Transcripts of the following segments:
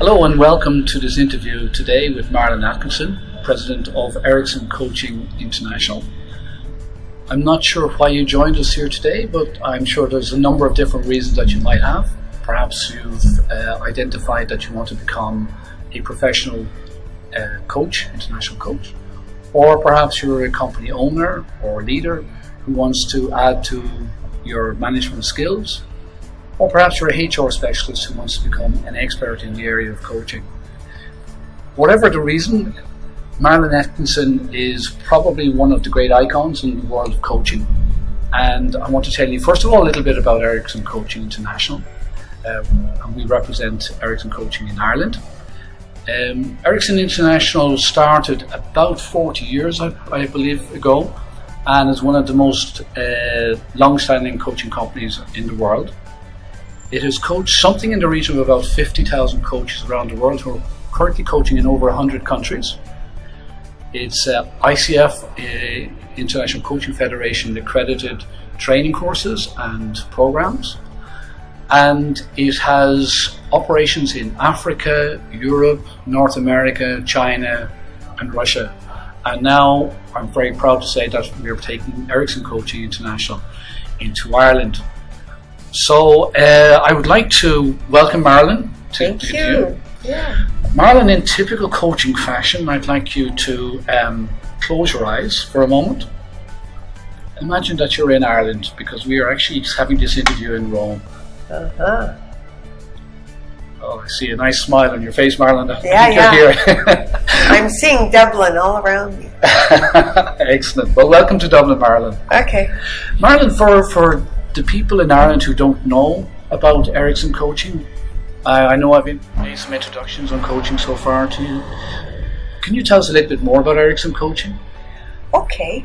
Hello and welcome to this interview today with Marilyn Atkinson, President of Erickson Coaching International. I'm not sure why you joined us here today, but I'm sure there's a number of different reasons that you might have. Perhaps you've identified that you want to become a professional coach, international coach, or perhaps you're a company owner or leader who wants to add to your management skills, or perhaps you're a HR specialist who wants to become an expert in the area of coaching. Whatever the reason, Marilyn Atkinson is probably one of the great icons in the world of coaching. And I want to tell you, first of all, a little bit about Erickson Coaching International. And we represent Erickson Coaching in Ireland. Erickson International started about 40 years, I believe, ago, and is one of the most long-standing coaching companies in the world. It has coached something in the region of about 50,000 coaches around the world who are currently coaching in over 100 countries. It's ICF, International Coaching Federation, accredited training courses and programs. And it has operations in Africa, Europe, North America, China, and Russia. And now I'm very proud to say that we're taking Erickson Coaching International into Ireland. So I would like to welcome Marilyn. Thank you. Yeah. Marilyn, in typical coaching fashion, I'd like you to close your eyes for a moment. Imagine that you're in Ireland, because we are actually having this interview in Rome. Uh-huh. Oh, I see a nice smile on your face, Marilyn. Yeah. You're here. I'm seeing Dublin all around me. Excellent. Well, welcome to Dublin, Marilyn. Okay. Marilyn, for the people in Ireland who don't know about Erickson Coaching, I know I've made some introductions on coaching so far to you. Can you tell us a little bit more about Erickson Coaching? Okay.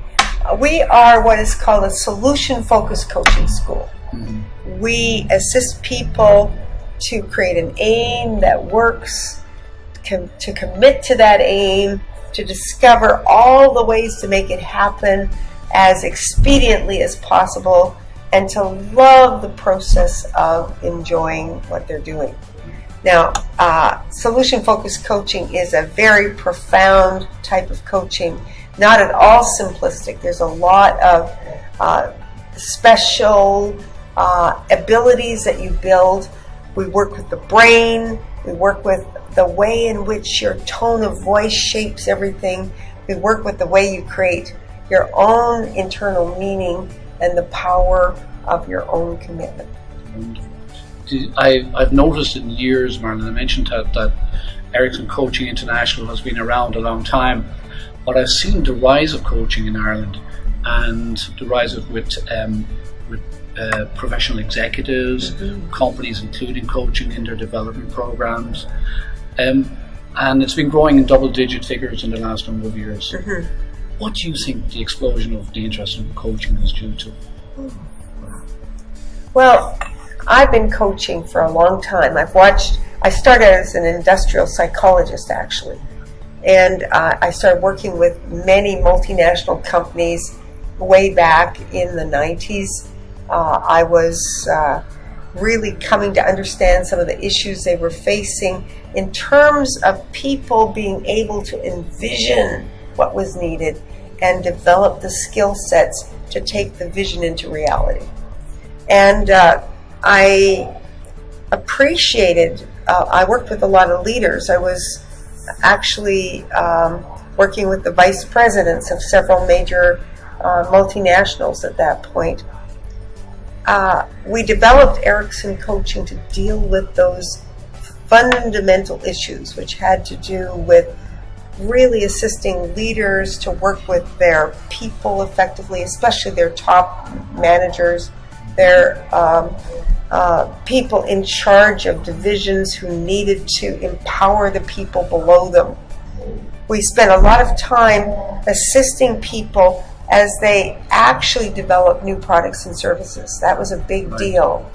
We are what is called a solution-focused coaching school. Mm-hmm. We assist people to create an aim that works, to commit to that aim, to discover all the ways to make it happen as expediently as possible, and to love the process of enjoying what they're doing. Now, solution-focused coaching is a very profound type of coaching, not at all simplistic. There's a lot of special abilities that you build. We work with the brain. We work with the way in which your tone of voice shapes everything. We work with the way you create your own internal meaning and the power of your own commitment. I've noticed in years, Marilyn, I mentioned that Erickson Coaching International has been around a long time, but I've seen the rise of coaching in Ireland and the rise of with professional executives, mm-hmm. companies including coaching in their development programs, and it's been growing in double-digit figures in the last number of years. Mm-hmm. What do you think the explosion of the interest in coaching is due to? Well, I've been coaching for a long time. I started as an industrial psychologist, actually. And I started working with many multinational companies way back in the 90s. I was really coming to understand some of the issues they were facing in terms of people being able to envision what was needed and develop the skill sets to take the vision into reality. And I appreciated, I worked with a lot of leaders. I was actually working with the vice presidents of several major multinationals at that point. We developed Erickson Coaching to deal with those fundamental issues, which had to do with really assisting leaders to work with their people effectively, especially their top managers, their people in charge of divisions who needed to empower the people below them. We spent a lot of time assisting people as they actually developed new products and services. That was a big deal.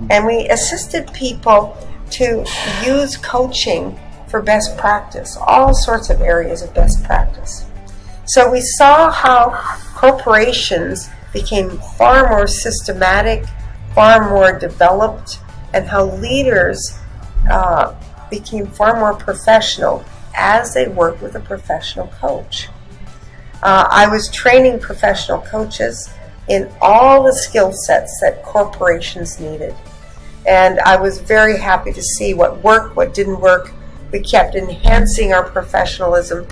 And we assisted people to use coaching for best practice, all sorts of areas of best practice. So we saw how corporations became far more systematic, far more developed, and how leaders became far more professional as they worked with a professional coach. I was training professional coaches in all the skill sets that corporations needed. And I was very happy to see what worked, what didn't work. We kept enhancing our professionalism.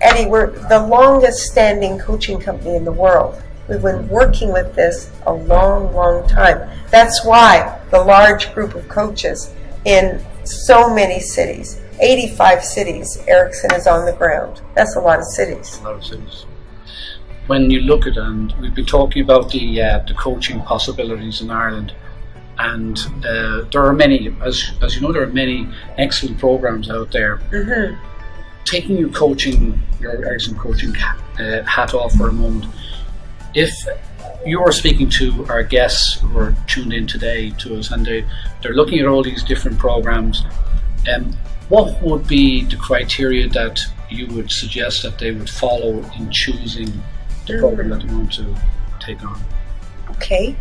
Eddie, we're the longest standing coaching company in the world. We've been working with this a long, long time. That's why the large group of coaches in so many cities, 85 cities, Erickson is on the ground. That's a lot of cities. A lot of cities. When you look at, and we've been talking about the coaching possibilities in Ireland, and there are many, as you know, there are many excellent programs out there. Mm-hmm. Taking your Erickson coaching hat off for a moment, if you are speaking to our guests who are tuned in today to us, and they're looking at all these different programs, what would be the criteria that you would suggest that they would follow in choosing the program that they want to take on? Okay.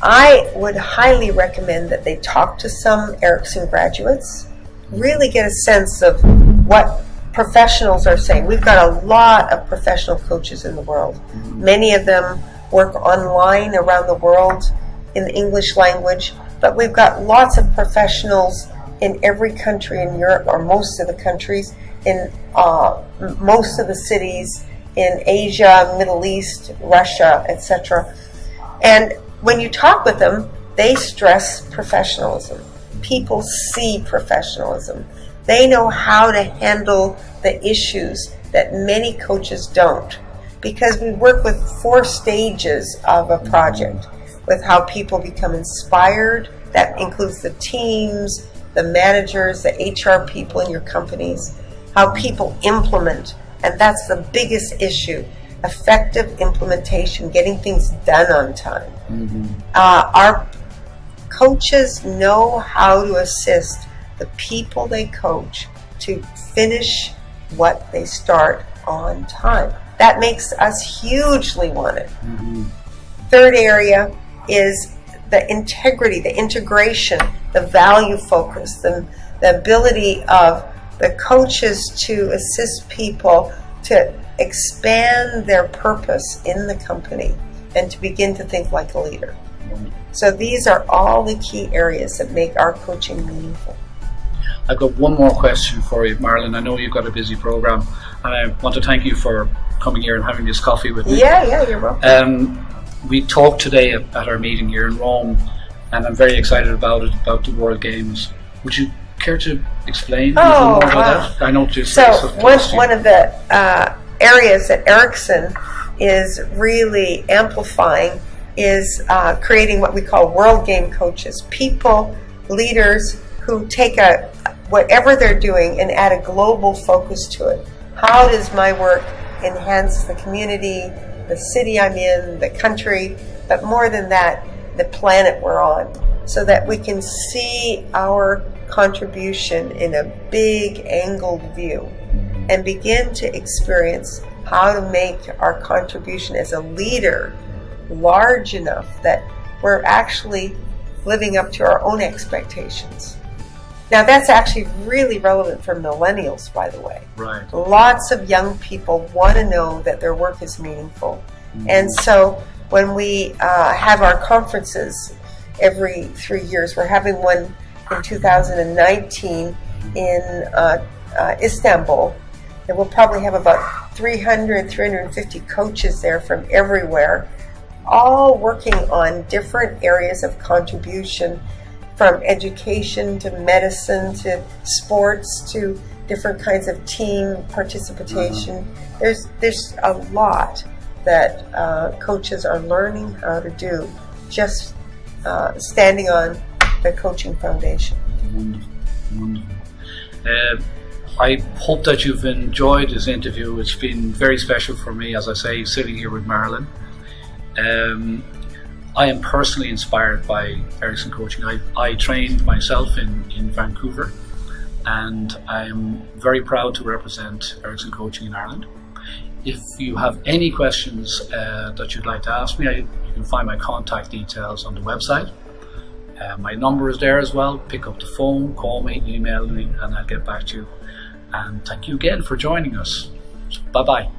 I would highly recommend that they talk to some Erickson graduates, really get a sense of what professionals are saying. We've got a lot of professional coaches in the world. Mm-hmm. Many of them work online around the world in the English language, but we've got lots of professionals in every country in Europe, or most of the countries, in most of the cities in Asia, Middle East, Russia, etc. And when you talk with them, they stress professionalism. People see professionalism. They know how to handle the issues that many coaches don't, because we work with 4 stages of a project, with how people become inspired. That includes the teams, the managers, the HR people in your companies, how people implement, and that's the biggest issue, effective implementation, getting things done on time. Mm-hmm. Our coaches know how to assist the people they coach to finish what they start on time. That makes us hugely wanted. Mm-hmm. Third area is the integrity, the integration, the value focus, the ability of the coaches to assist people to expand their purpose in the company and to begin to think like a leader. So these are all the key areas that make our coaching meaningful. I've got one more question for you, Marilyn. I know you've got a busy program, and I want to thank you for coming here and having this coffee with me. Yeah, you're welcome. We talked today at our meeting here in Rome, and I'm very excited about it, about the World Games. Would you care to explain a little more about that? I know just one of the areas that Erickson is really amplifying is creating what we call World Game coaches, people, leaders who take whatever they're doing and add a global focus to it. How does my work enhance the community, the city I'm in, the country, but more than that, the planet we're on, so that we can see our contribution in a big angled view and begin to experience how to make our contribution as a leader large enough that we're actually living up to our own expectations. Now that's actually really relevant for millennials, by the way. Right. Lots of young people want to know that their work is meaningful. Mm-hmm. And so when we have our conferences every 3 years, we're having one in 2019 in Istanbul, and we'll probably have about 350 coaches there from everywhere, all working on different areas of contribution, from education to medicine to sports to different kinds of team participation. Mm-hmm. There's a lot that coaches are learning how to do, just standing on the coaching foundation. Wonderful. I hope that you've enjoyed this interview. It's been very special for me, as I say, sitting here with Marilyn. I am personally inspired by Erickson Coaching. I trained myself in Vancouver, and I am very proud to represent Erickson Coaching in Ireland. If you have any questions that you'd like to ask me, you can find my contact details on the website. My number is there as well. Pick up the phone, call me, email me, and I'll get back to you. And thank you again for joining us. Bye-bye.